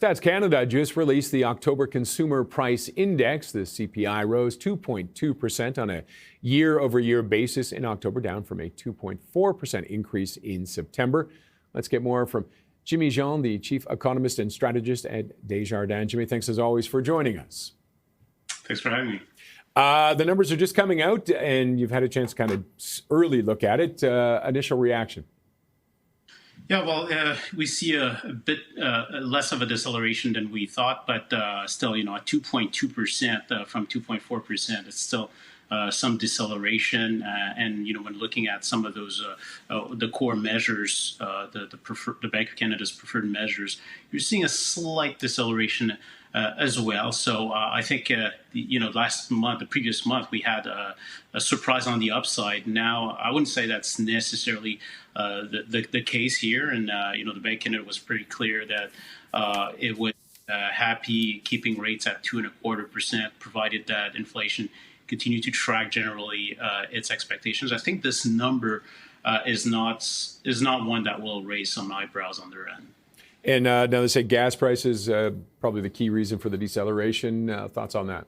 Stats Canada just released the October Consumer Price Index. The CPI rose 2.2% on a year-over-year basis in October, down from a 2.4% increase in September. Let's get more from Jimmy Jean, the chief economist and strategist at Desjardins. Jimmy, thanks as always for joining us. Thanks for having me. The numbers are just coming out, and you've had a chance to kind of early look at it. Initial reaction? Yeah, well, we see a bit less of a deceleration than we thought, but still, at 2.2% from 2.4%, it's still some deceleration. And when looking at some of those the core measures, the Bank of Canada's preferred measures, you're seeing a slight deceleration as well. So I think the previous month, we had a surprise on the upside. Now, I wouldn't say that's necessarily the case here, and the Bank of Canada was pretty clear that it was happy keeping rates at 2.25%, provided that inflation continued to track generally its expectations. I think this number is not one that will raise some eyebrows on their end. And now they say gas prices probably the key reason for the deceleration. Thoughts on that?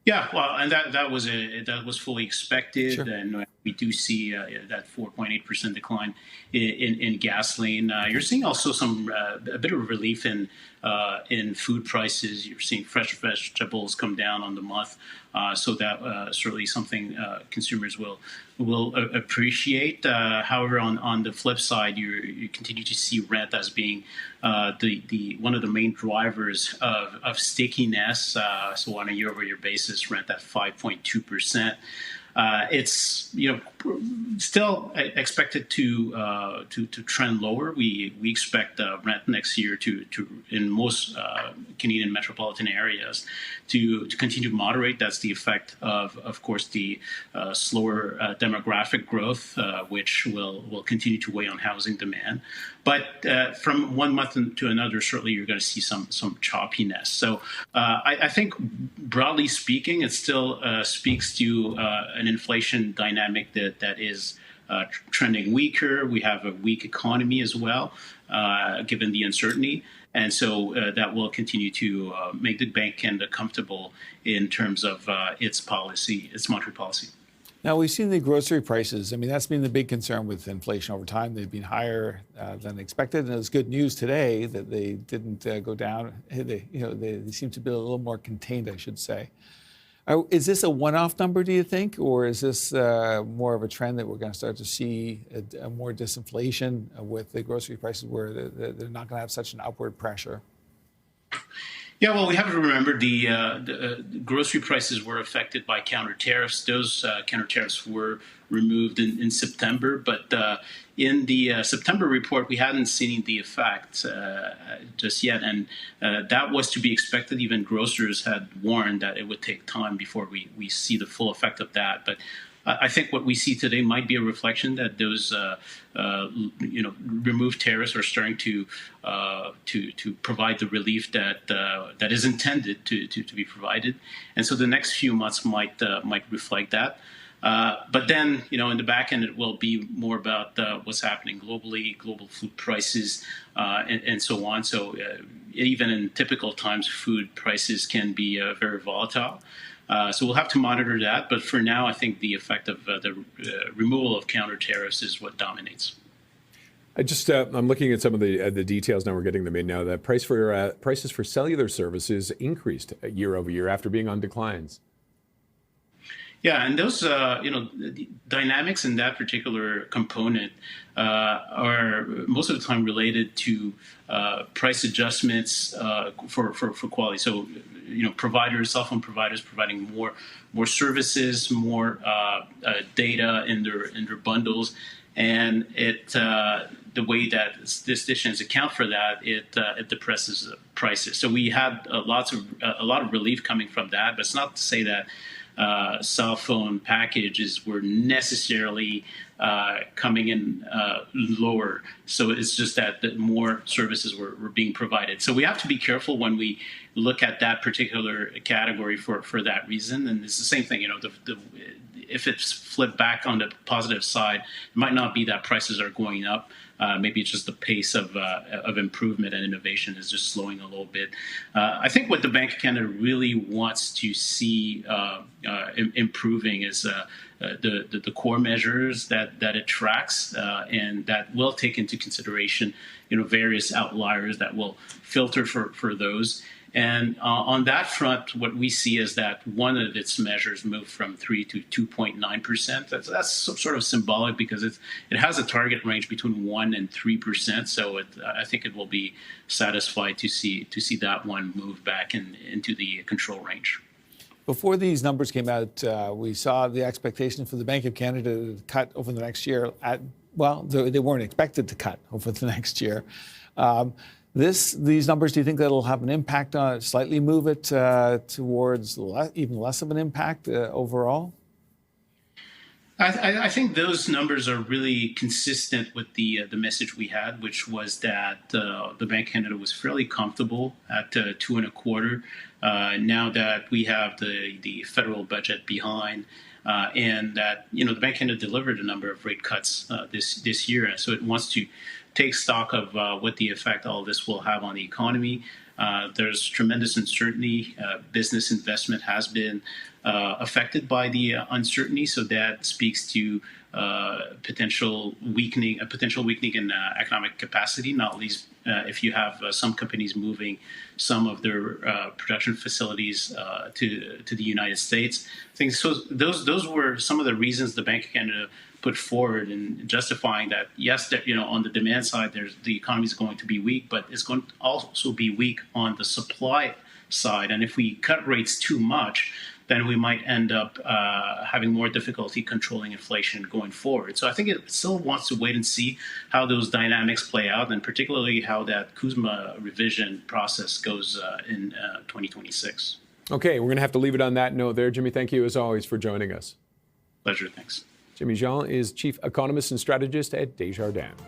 Yeah, well, and that was fully expected, sure. And we do see that 4.8% decline in gasoline. You're seeing also a bit of relief in food prices. You're seeing fresh vegetables come down on the month, so that certainly something consumers will appreciate. However, on the flip side, you continue to see rent as being the one of the main drivers of stickiness. So on a year-over-year basis, rent at 5.2%. It's still expected to trend lower. We expect rent next year to in most Canadian metropolitan areas to continue to moderate. That's the effect of course, the slower demographic growth, which will continue to weigh on housing demand. But from one month to another, certainly you're going to see some choppiness. So I think, broadly speaking, it still speaks to an inflation dynamic that is trending weaker. We have a weak economy as well, given the uncertainty. And so that will continue to make the Bank of Canada comfortable in terms of its policy, its monetary policy. Now, we've seen the grocery prices. I mean, that's been the big concern with inflation over time. They've been higher than expected. And it was good news today that they didn't go down. They seem to be a little more contained, I should say. Is this a one-off number, do you think? Or is this more of a trend that we're going to start to see a more disinflation with the grocery prices where they're not going to have such an upward pressure? Yeah, well, we have to remember the grocery prices were affected by counter tariffs. Those counter tariffs were removed in September, but in the September report, we hadn't seen the effect just yet, and that was to be expected. Even grocers had warned that it would take time before we see the full effect of that. But I think what we see today might be a reflection that those removed tariffs are starting to provide the relief that is intended to be provided, and so the next few months might reflect that. But then, in the back end, it will be more about what's happening globally, global food prices, and so on. So even in typical times, food prices can be very volatile. So we'll have to monitor that. But for now, I think the effect of the removal of counter tariffs is what dominates. I'm looking at some of the details now. We're getting them in now. The prices for cellular services increased year over year after being on declines. Yeah, and those the dynamics in that particular component are most of the time related to price adjustments for quality. So cell phone providers providing more services, more data in their bundles, and the way that statisticians account for that, it depresses prices. So we had a lot of relief coming from that, but it's not to say that cell phone packages were necessarily coming in lower. So it's just that more services were being provided. So we have to be careful when we look at that particular category for that reason. And it's the same thing, if it's flipped back on the positive side, it might not be that prices are going up, maybe it's just the pace of improvement and innovation is just slowing a little bit. I think what the Bank of Canada really wants to see improving is the core measures that it tracks, and that will take into consideration, various outliers that will filter for those. And on that front, what we see is that one of its measures moved from 3 to 2.9%. That's sort of symbolic because it has a target range between 1 and 3%. So I think it will be satisfied to see that one move back into the control range. Before these numbers came out, we saw the expectation for the Bank of Canada to cut over the next year. They weren't expected to cut over the next year. These numbers, do you think that'll have an impact on it, slightly move it towards even less of an impact overall? I think those numbers are really consistent with the message we had, which was that the Bank of Canada was fairly comfortable at 2.25. Now that we have the federal budget behind, and that the Bank of Canada delivered a number of rate cuts this year, and so it wants to take stock of what the effect all of this will have on the economy. There's tremendous uncertainty. Business investment has been affected by the uncertainty, so that speaks to potential weakening in economic capacity, not least if you have some companies moving some of their production facilities to the United States. I think so. Those were some of the reasons the Bank of Canada put forward in justifying that, yes, that on the demand side, the economy is going to be weak, but it's going to also be weak on the supply side. And if we cut rates too much, then we might end up having more difficulty controlling inflation going forward. So I think it still wants to wait and see how those dynamics play out, and particularly how that CUSMA revision process goes in 2026. Okay, we're going to have to leave it on that note there. Jimmy, thank you as always for joining us. Pleasure, thanks. Jimmy Jean is Chief Economist and Strategist at Desjardins.